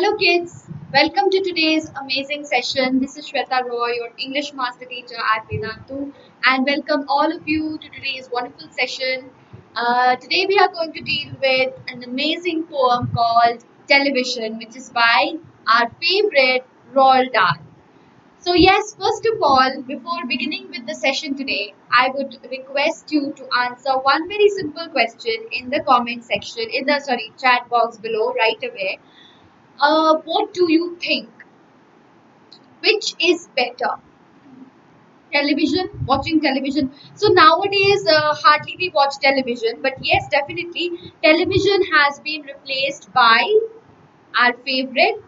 Hello kids, welcome to today's amazing session. This is Sweta Roy, your English Master Teacher at Vedantu, and welcome all of you to today's wonderful session. Today we are going to deal with an amazing poem called Television, which is by our favorite Roald Dahl. So yes, first of all, before beginning with the session today, I would request you to answer one very simple question in the comment section, in the chat box below right away. What do you think? Which is better? Television, watching television. So nowadays, hardly we watch television, but yes, definitely, television has been replaced by our favorite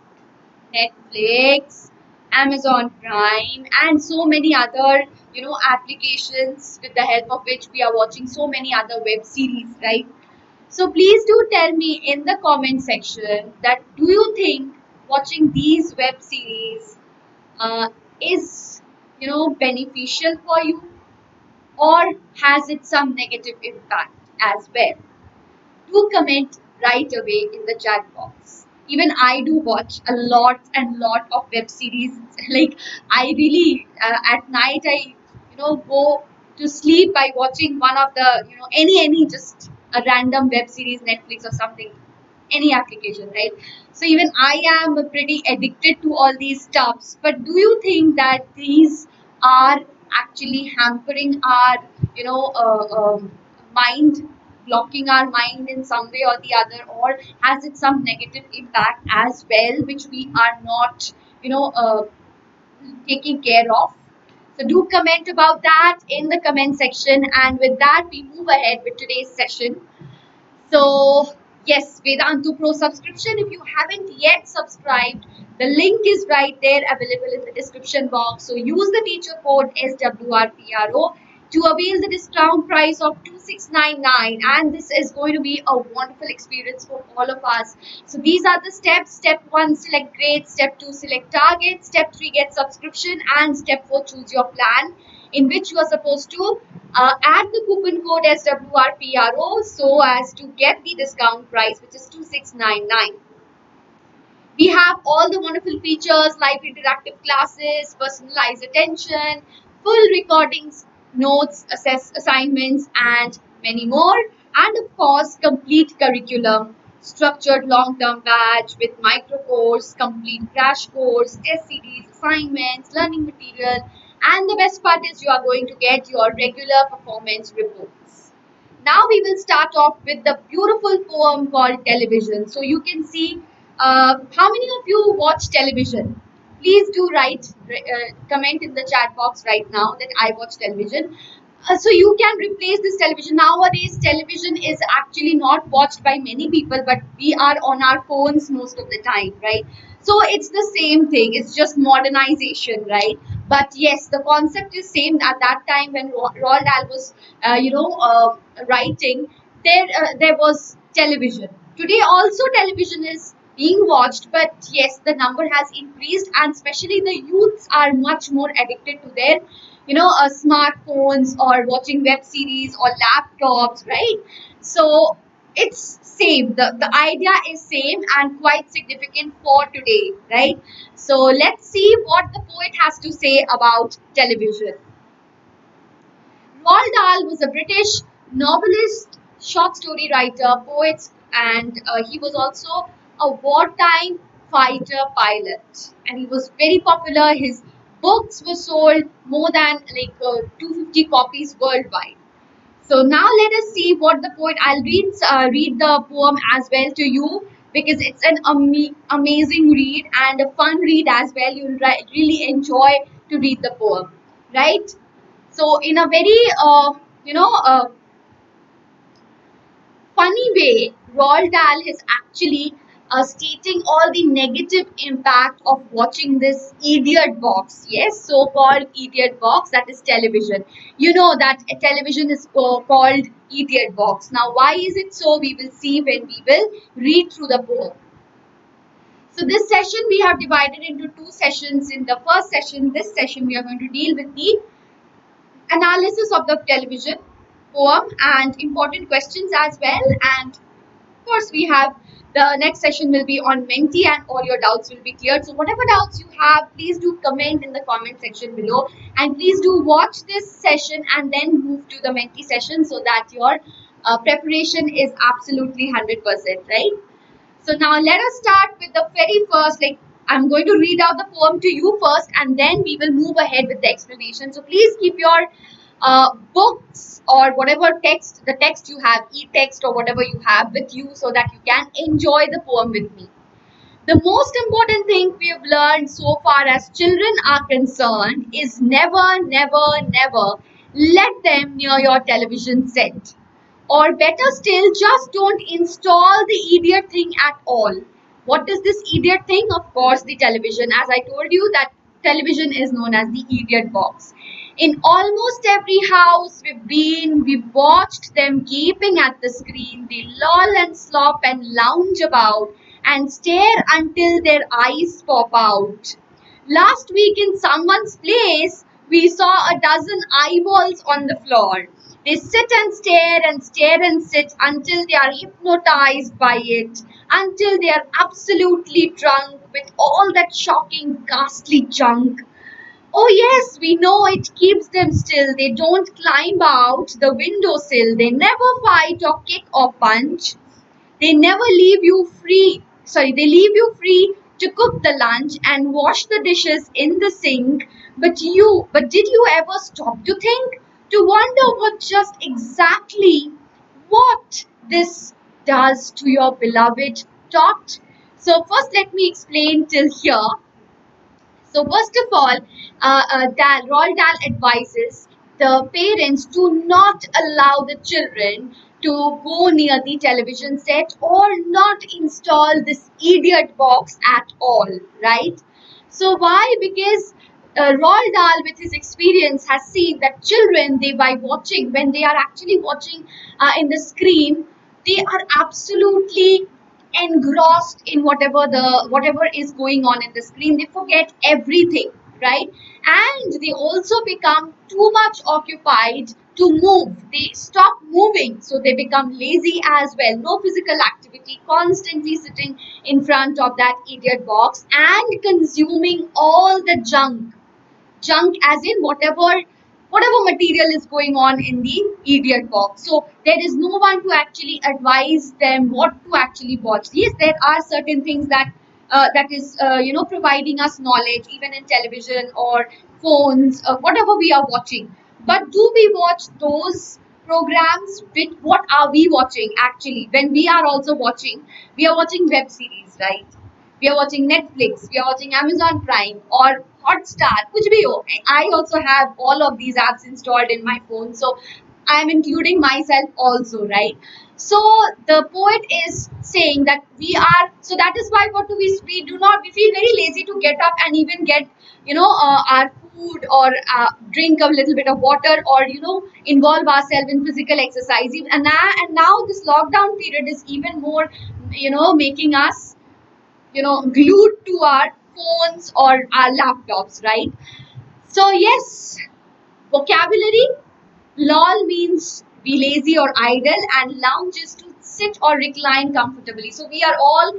Netflix, Amazon Prime, and so many other applications with the help of which we are watching so many other web series, right? So please do tell me in the comment section that do you think watching these web series is beneficial for you, or has it some negative impact as well? Do comment right away in the chat box. Even I do watch a lot and lot of web series. Like I really at night I go to sleep by watching one of the any just a random web series, Netflix or something, any application, right? So even I am pretty addicted to all these stuffs. But do you think that these are actually hampering our mind, blocking our mind in some way or the other, or has it some negative impact as well which we are not taking care of? So do comment about that in the comment section, and with that we move ahead with today's session. So, yes, Vedantu Pro Subscription. If you haven't yet subscribed, the link is right there available in the description box. So, use the teacher code SWRPRO to avail the discount price of 2699, and this is going to be a wonderful experience for all of us. So, these are the steps. Step 1, select grade. Step 2, select target. Step 3, get subscription. And step 4, choose your plan, in which you are supposed to add the coupon code SWRPRO so as to get the discount price, which is 2699. We have all the wonderful features like interactive classes, personalized attention, full recordings, notes, assignments, and many more. And of course, complete curriculum, structured long-term batch with micro course, complete crash course, test series, assignments, learning material, and the best part is you are going to get your regular performance reports. Now we will start off with the beautiful poem called Television. So you can see how many of you watch television? Please do write, comment in the chat box right now that I watch television. So you can replace this television. Nowadays, television is actually not watched by many people, but we are on our phones most of the time, right? So it's the same thing. It's just modernization, right? But yes, the concept is same. At that time when Roald Dahl was, writing, there was television. Today also television is being watched, but yes, the number has increased, and especially the youths are much more addicted to their smartphones or watching web series or laptops, right? So it's same, the idea is same and quite significant for today, right? So let's see what the poet has to say about television. Roald Dahl was a British novelist, short story writer, poet, and he was also a wartime fighter pilot. And he was very popular. His books were sold more than 250 copies worldwide. So now let us see what the poet. I'll read the poem as well to you because it's an amazing read and a fun read as well. You'll really enjoy to read the poem, right? So in a very funny way, Roald Dahl is actually stating all the negative impact of watching this idiot box. Yes, so-called idiot box, that is television. You know that a television is called idiot box. Now, why is it so? We will see when we will read through the poem. So this session we have divided into two sessions. In the first session, this session, we are going to deal with the analysis of the television poem and important questions as well. And of course, we have the next session will be on Menti, and all your doubts will be cleared. So whatever doubts you have, please do comment in the comment section below, and please do watch this session and then move to the Menti session so that your preparation is absolutely 100%, right? So now let us start with the very first, like I'm going to read out the poem to you first, and then we will move ahead with the explanation. So please keep your books or whatever text, the text you have, e-text or whatever you have with you, so that you can enjoy the poem with me. The most important thing we have learned so far as children are concerned is never, never, never let them near your television set. Or better still, just don't install the idiot thing at all. What is this idiot thing? Of course, the television. As I told you, that television is known as the idiot box. In almost every house we've watched them gaping at the screen. They loll and slop and lounge about and stare until their eyes pop out. Last week in someone's place, we saw a dozen eyeballs on the floor. They sit and stare and sit until they are hypnotized by it, until they are absolutely drunk with all that shocking, ghastly junk. Oh yes, we know it keeps them still. They don't climb out the windowsill. They never fight or kick or punch. They never leave you free. They leave you free to cook the lunch and wash the dishes in the sink. But did you ever stop to think? To wonder what just exactly what this does to your beloved tot? So first let me explain till here. So first of all, Roald Dahl advises the parents to not allow the children to go near the television set or not install this idiot box at all, right? So why? Because Roald Dahl, with his experience, has seen that children, when they are actually watching in the screen, they are absolutely engrossed in whatever is going on in the screen. They forget everything, right? And they also become too much occupied to move. They stop moving, so they become lazy as well. No physical activity, constantly sitting in front of that idiot box and consuming all the junk as in whatever material is going on in the idiot box. So there is no one to actually advise them what to actually watch. Yes, there are certain things that is providing us knowledge even in television or phones, whatever we are watching. But do we watch those programs? With what are we watching actually? When we are also watching, we are watching web series, right? We are watching Netflix, we are watching Amazon Prime or Hotstar, kuch bhi ho. I also have all of these apps installed in my phone, so I am including myself also, right? So the poet is saying that we are. So that is why what do we do not. We feel very lazy to get up and even get our food or drink a little bit of water or involve ourselves in physical exercise. And now this lockdown period is even more making us glued to our phones or our laptops, right? So yes, vocabulary. Lol means be lazy or idle, and lounge is to sit or recline comfortably. So we are all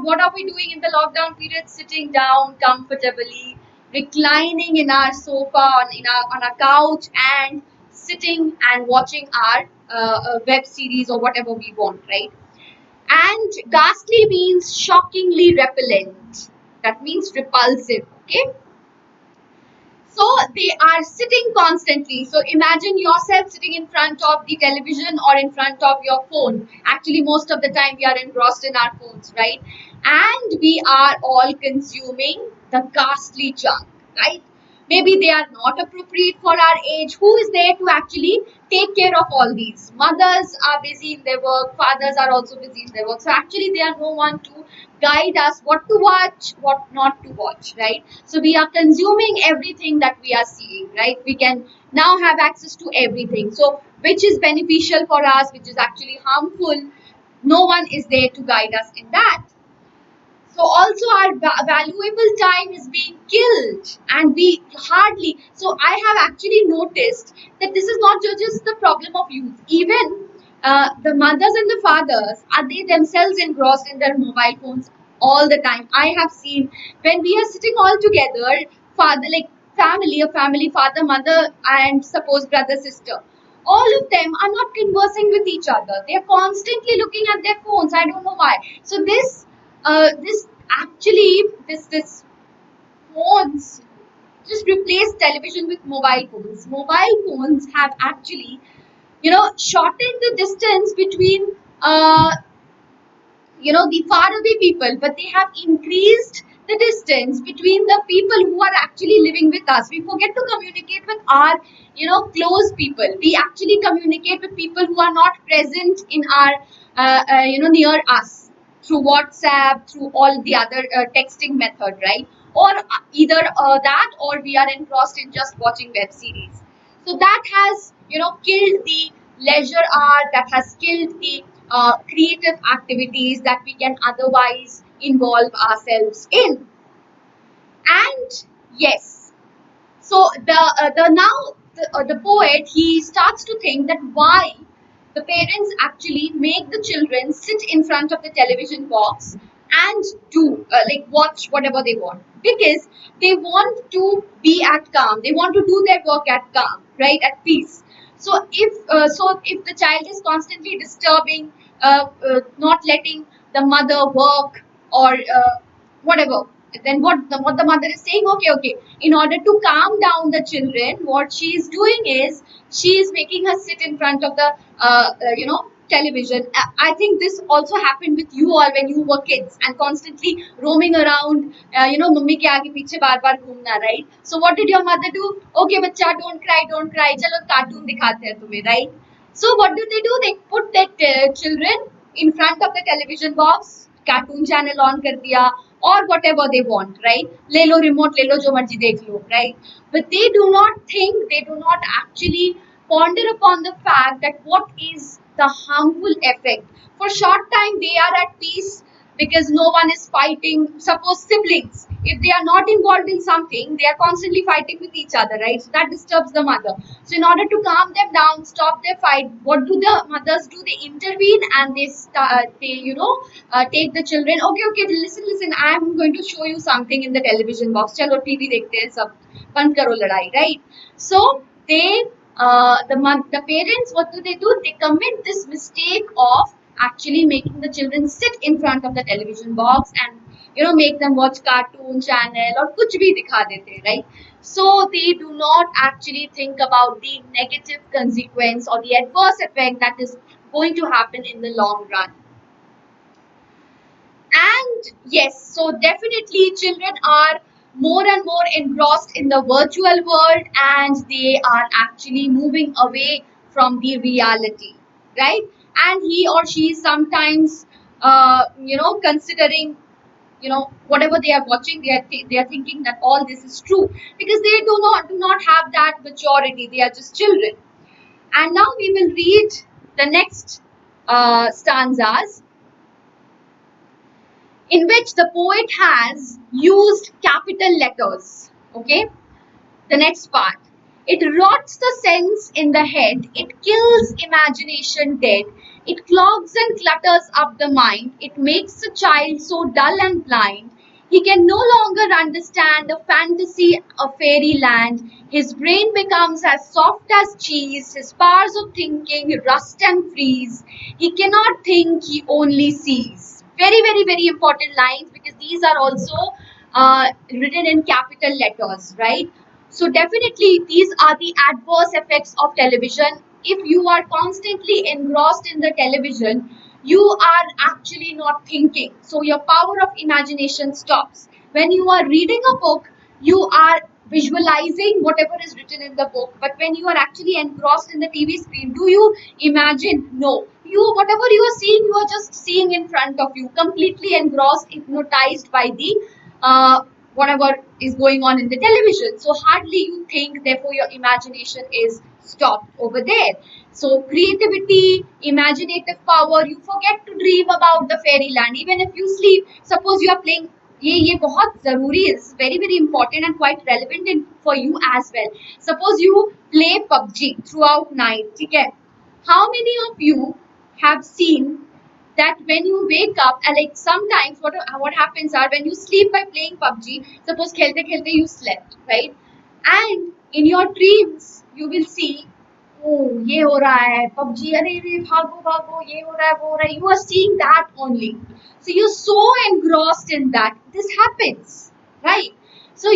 what are we doing in the lockdown period? Sitting down comfortably, reclining in our sofa on a couch, and sitting and watching our web series or whatever we want, right? And ghastly means shockingly repellent. That means repulsive. Okay. So they are sitting constantly. So imagine yourself sitting in front of the television or in front of your phone. Actually, most of the time we are engrossed in our phones, right? And we are all consuming the ghastly junk, right? Maybe they are not appropriate for our age. Who is there to actually take care of all these? Mothers are busy in their work, fathers are also busy in their work. So actually, there are no one to guide us what to watch, what not to watch, right? So we are consuming everything that we are seeing, right? We can now have access to everything. So which is beneficial for us, which is actually harmful, no one is there to guide us in that. So also our valuable time is being killed, and we hardly. So I have actually noticed that this is not just the problem of youth. Even the mothers and the fathers, are they themselves engrossed in their mobile phones all the time? I have seen when we are sitting all together, father, like family, a family, father, mother, and suppose brother, sister, all of them are not conversing with each other. They are constantly looking at their phones. I don't know why. So this actually, this phones just replace television with mobile phones. Mobile phones have actually, shortened the distance between the faraway people, but they have increased the distance between the people who are actually living with us. We forget to communicate with our close people. We actually communicate with people who are not present in our near us, through WhatsApp, through all the other texting method, right? Or either that, or we are engrossed in just watching web series. So that has killed the leisure art, that has killed the creative activities that we can otherwise involve ourselves in. And yes, so the poet, he starts to think that why the parents actually make the children sit in front of the television box and do like watch whatever they want, because they want to be at calm, they want to do their work at calm, right, at peace. So if the child is constantly disturbing, not letting the mother work, or whatever, then what the mother is saying, okay, in order to calm down the children, what she is doing is she is making her sit in front of the television. I think this also happened with you all when you were kids and constantly roaming around, mummy ke aage piche baar baar घूमना, right? So what did your mother do? Okay bachcha, don't cry, chalo cartoon dikhate hain tumhe, right? So what do? They put their children in front of the television box, cartoon channel on कर दिया, और whatever they want, right? ले लो remote, ले लो जो मर्जी देख लो, right? But they do not think, they do not actually ponder upon the fact that what is the harmful effect. For short time they are at peace because no one is fighting. Suppose siblings, if they are not involved in something, they are constantly fighting with each other, right? So that disturbs the mother. So in order to calm them down, stop their fight, what do the mothers do? They intervene and they take the children. Okay, listen, I am going to show you something in the television box, chalo TV dekhte hain sab, band karo ladai, right? So they the parents, what do? They commit this mistake of actually making the children sit in front of the television box and make them watch cartoon channel or kuch bhi dikha dete, right? So they do not actually think about the negative consequence or the adverse effect that is going to happen in the long run. And yes, so definitely children are more and more engrossed in the virtual world, and they are actually moving away from the reality, right? And he or she sometimes considering whatever they are watching, they are thinking that all this is true, because they do not have that maturity. They are just children. And now we will read the next stanzas, in which the poet has used capital letters. Okay, the next part. It rots the sense in the head, it kills imagination dead, it clogs and clutters up the mind, it makes the child so dull and blind, he can no longer understand a fantasy of fairyland, his brain becomes as soft as cheese, his powers of thinking rust and freeze, he cannot think, he only sees. Very, very, very important lines, because these are also written in capital letters, right? So definitely these are the adverse effects of television. If you are constantly engrossed in the television, you are actually not thinking. So your power of imagination stops. When you are reading a book, you are visualizing whatever is written in the book. But when you are actually engrossed in the TV screen, do you imagine? No. Whatever you are seeing, you are just seeing in front of you, completely engrossed, hypnotized by the whatever is going on in the television. So hardly you think, therefore your imagination is stopped over there. So creativity, imaginative power, you forget to dream about the fairyland. Even if you sleep, suppose you are playing, ये बहुत जरूरी है, it's very, very important and quite relevant for you as well. Suppose you play PUBG throughout night, ठीक है? How many of you have seen that when you wake up, and like sometimes what happens are when you sleep by playing PUBG, suppose खेलते खेलते you slept, right? And in your dreams you will see, oh ये हो रहा है PUBG, अरे रे भागो भागो, ये हो रहा है वो हो रहा है, you are seeing that only. So you're so engrossed in that. This happens, right? So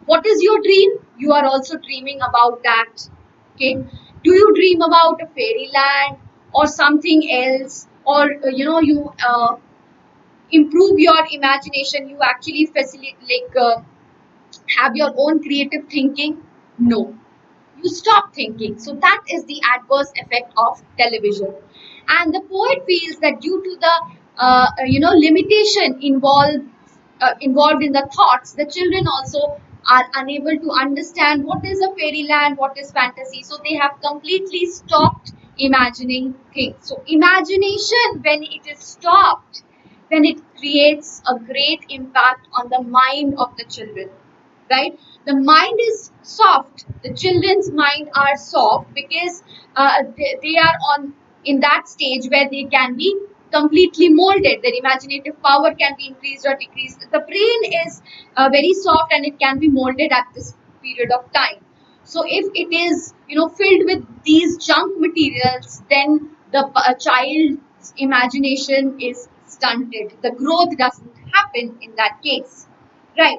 what is your dream? You are also dreaming about that. Okay, do you dream about a fairyland or something else, or you improve your imagination, you actually facilitate, have your own creative thinking? No, you stop thinking. So that is the adverse effect of television. And the poet feels that due to the limitation involved in the thoughts, the children also are unable to understand what is a fairyland, what is fantasy. So they have completely stopped imagining things. So imagination, when it is stopped, then it creates a great impact on the mind of the children, right? The mind is soft, the children's mind are soft because they are on in that stage where they can be completely molded, their imaginative power can be increased or decreased. The brain is very soft and it can be molded at this period of time. So if it is filled with these junk materials, then the child's imagination is stunted, the growth doesn't happen in that case, right?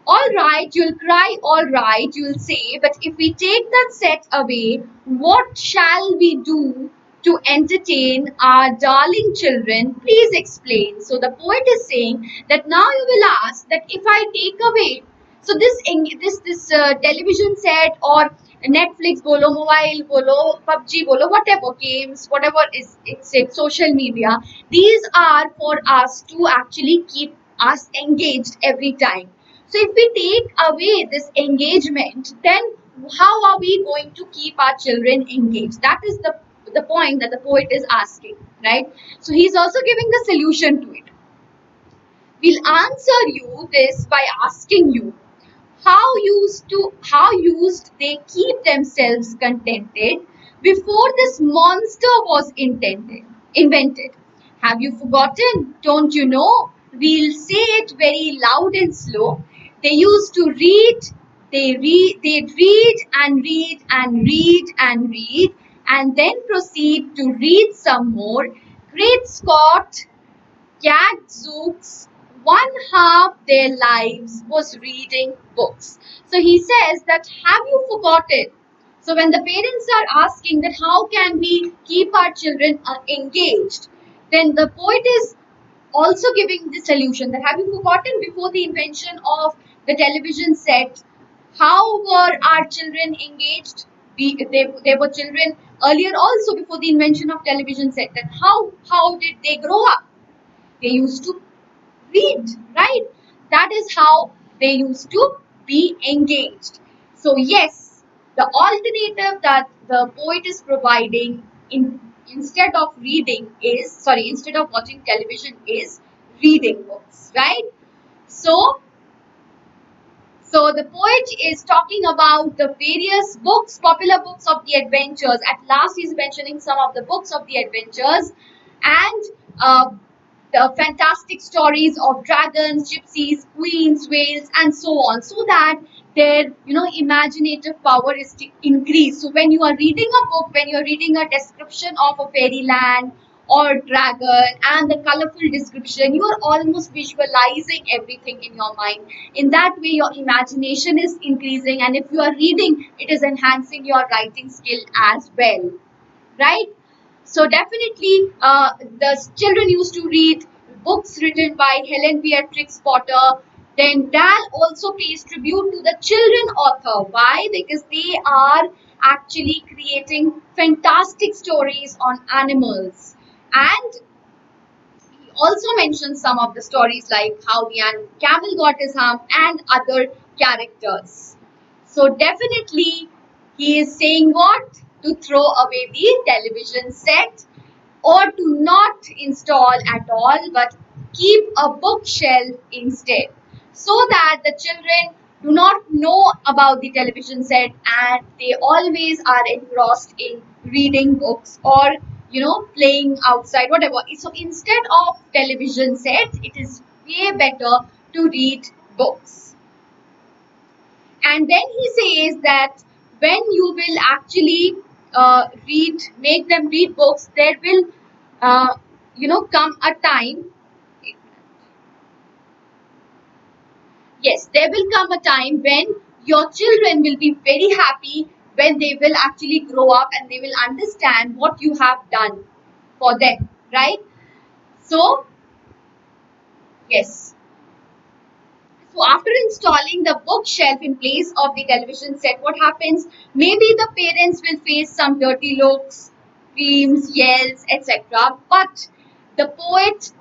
All right, you'll cry, all right, you'll say, but if we take that set away, what shall we do to entertain our darling children? Please explain. So the poet is saying that now you will ask that if I take away, so this television set or Netflix bolo, mobile bolo, PUBG bolo, whatever games, whatever is it's social media, these are for us to actually keep us engaged every time. So if we take away this engagement, then how are we going to keep our children engaged? That is the point that the poet is asking, right? So he's also giving the solution to it. We'll answer you this by asking you, how used they keep themselves contented before this monster was invented? Have you forgotten? Don't you know? We'll say it very loud and slow. They used to read, they'd read and read and read and read, and then proceed to read some more. Great Scott! Gadzooks, one half their lives was reading books. So he says that, have you forgotten? So when the parents are asking that how can we keep our children engaged, then the poet is also giving the solution that, have you forgotten before the invention of the television set, how were our children engaged? They were children earlier also before the invention of television set. And how did they grow up? They used to read, right? That is how they used to be engaged. So yes, the alternative that the poet is providing instead of instead of watching television is reading books, right? So the poet is talking about the various books, popular books of the adventures. At last, he's mentioning some of the books of the adventures and the fantastic stories of dragons, gypsies, queens, whales, and so on, so that their imaginative power is increased. So when you are reading a book, when you are reading a description of a fairyland or dragon and the colorful description, you are almost visualizing everything in your mind. In that way, your imagination is increasing, and if you are reading, it is enhancing your writing skill as well, right? So definitely, the children used to read books written by Helen Beatrix Potter. Then Dahl also pays tribute to the children author. Why? Because they are actually creating fantastic stories on animals. And he also mentions some of the stories like how the camel got his hump and other characters. So definitely he is saying what? To throw away the television set or to not install at all, but keep a bookshelf instead, so that the children do not know about the television set and they always are engrossed in reading books or playing outside, whatever. So instead of television sets, it is way better to read books. And then he says that when you will actually make them read books, there will, come a time. Yes, there will come a time when your children will be very happy when they will actually grow up and they will understand what you have done for them, right? So, yes. So after installing the bookshelf in place of the television set, what happens? Maybe the parents will face some dirty looks, screams, yells, etc. But the poet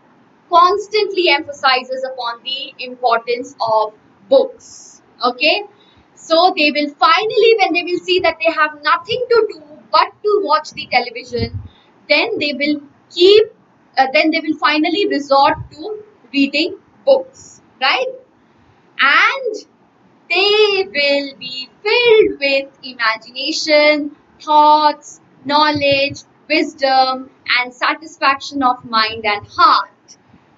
constantly emphasizes upon the importance of books. Okay, so they will finally, when they will see that they have nothing to do but to watch the television, then they will then they will finally resort to reading books, right? And they will be filled with imagination, thoughts, knowledge, wisdom, and satisfaction of mind and heart.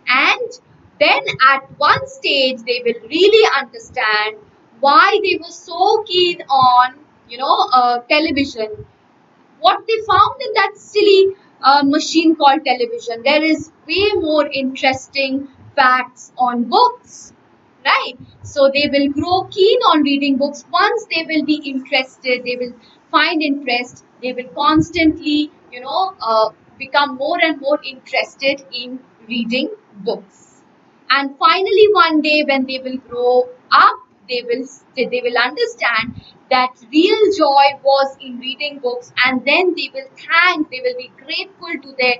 And then at one stage, they will really understand why they were so keen on, television. What they found in that silly machine called television. There is way more interesting facts on books, right? So they will grow keen on reading books. Once they will be interested, they will find interest, they will constantly, become more and more interested in reading books. And finally, one day when they will grow up, they will understand that real joy was in reading books, and then they will be grateful to their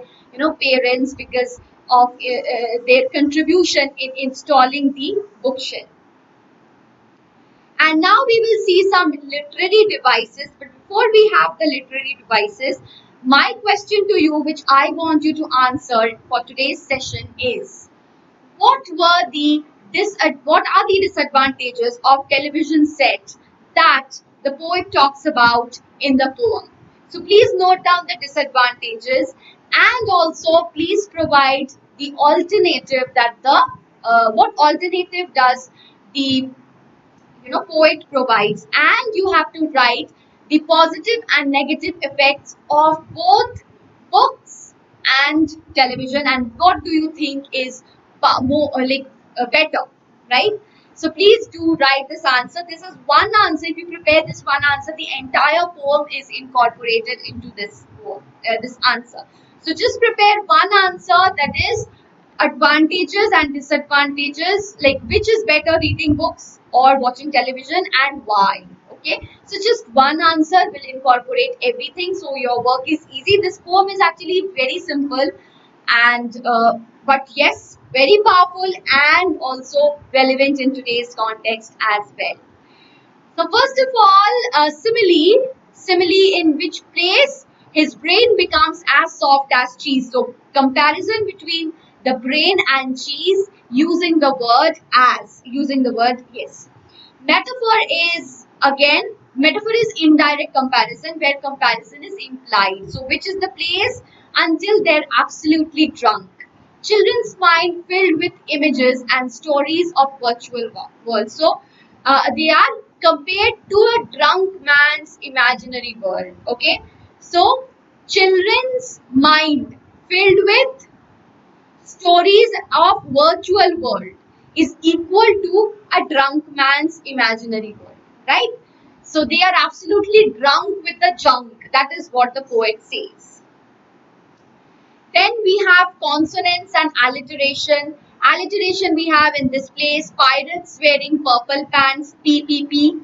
parents because of their contribution in installing the bookshelf. And now we will see some literary devices. But before we have the literary devices, my question to you, which I want you to answer for today's session, is what are the disadvantages of television set that the poet talks about in the poem? So please note down the disadvantages, and also please provide the alternative that the what alternative does the poet provides, and you have to write the positive and negative effects of both books and television, and what do you think is more better, right? So please do write this answer. This is one answer. If you prepare this one answer, the entire poem is incorporated into this poem, this answer. So just prepare one answer, that is advantages and disadvantages, like which is better, reading books or watching television, and why. Okay, so just one answer will incorporate everything, so your work is easy. This poem is actually very simple, and but yes, very powerful and also relevant in today's context as well. So first of all, simile in which place his brain becomes as soft as cheese. So comparison between the brain and cheese using the word yes. Metaphor is indirect comparison, where comparison is implied. So which is the place? Until they're absolutely drunk. Children's mind filled with images and stories of virtual worlds. So they are compared to a drunk man's imaginary world. Okay, so children's mind filled with stories of virtual world is equal to a drunk man's imaginary world, right? So they are absolutely drunk with the junk. That is what the poet says. Then we have consonants and alliteration. Alliteration we have in this place: pirates wearing purple pants, PPP,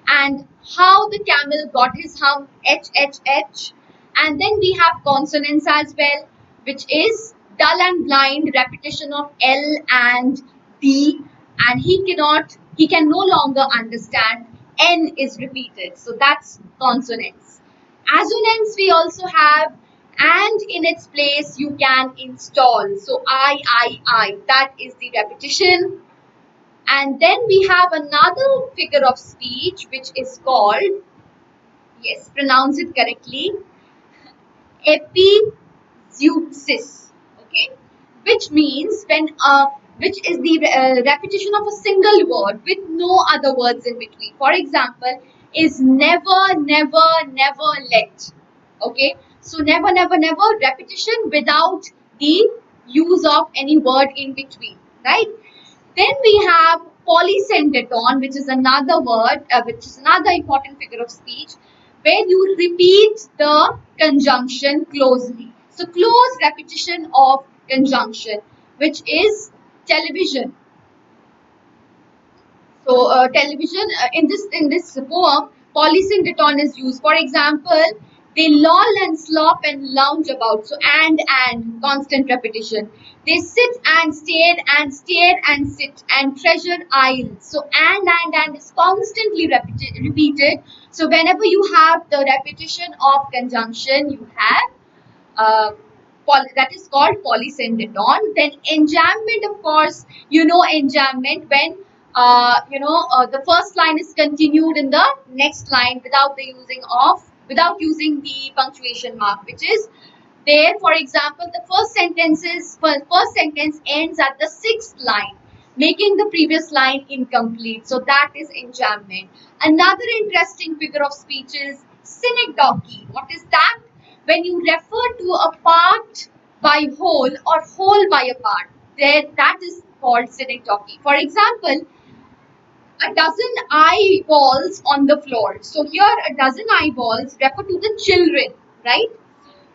and how the camel got his hump, HHH. And then we have consonants as well, which is dull and blind, repetition of L and D, and he can no longer understand. N is repeated, so that's consonants. Assonance we also have, and in its place you can install. So I, that is the repetition. And then we have another figure of speech which is called, yes, pronounce it correctly, epi zeuxis. Okay, which means when which is the repetition of a single word with no other words in between. For example, is never, never, never let. Okay, so never, never, never, repetition without the use of any word in between, right? Then we have polysyndeton, which is another word, which is another important figure of speech, where you repeat the conjunction closely. So close repetition of conjunction, which is television. So television in this poem, polysyndeton is used. For example, they loll and slop and lounge about. So and constant repetition. They sit and stare and sit and treasure isles. So and is constantly repeated. So whenever you have the repetition of conjunction, you have uh, that is called polysyndeton. Then enjambment, of course, you know enjambment when the first line is continued in the next line without using the punctuation mark, which is there. For example, the first sentence ends at the sixth line, making the previous line incomplete. So that is enjambment. Another interesting figure of speech is synecdoche. What is that? When you refer to a part by whole or whole by a part, there that is called synecdoche. For example, a dozen eyeballs on the floor. So here a dozen eyeballs refer to the children, right?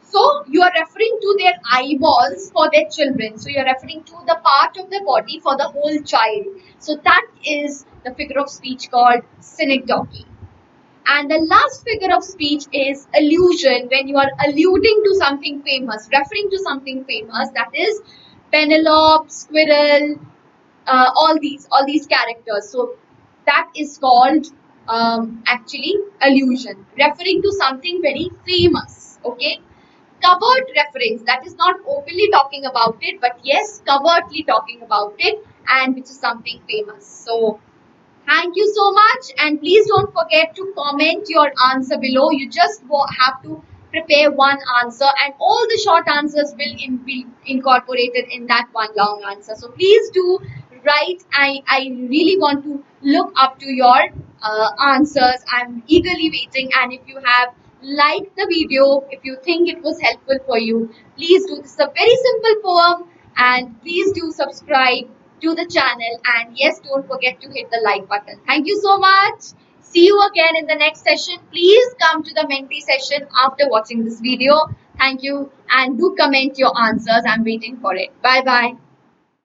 So you are referring to their eyeballs for their children. So you are referring to the part of the body for the whole child. So that is the figure of speech called synecdoche. And the last figure of speech is allusion, when you are alluding to something famous, referring to something famous, that is Penelope, Squirrel, all these characters. So that is called actually allusion, referring to something very famous. Okay, covert reference, that is not openly talking about it, but yes, covertly talking about it, and which is something famous. So thank you so much, and please don't forget to comment your answer below. You just have to prepare one answer, and all the short answers will be incorporated in that one long answer. So please do write. I really want to look up to your answers. I'm eagerly waiting, and if you have liked the video, if you think it was helpful for you, please do. This is a very simple poem, and please do subscribe to the channel, and yes, don't forget to hit the like button. Thank you so much. See you again in the next session. Please come to the mentee session after watching this video. Thank you, and do comment your answers. I'm waiting for it. Bye bye.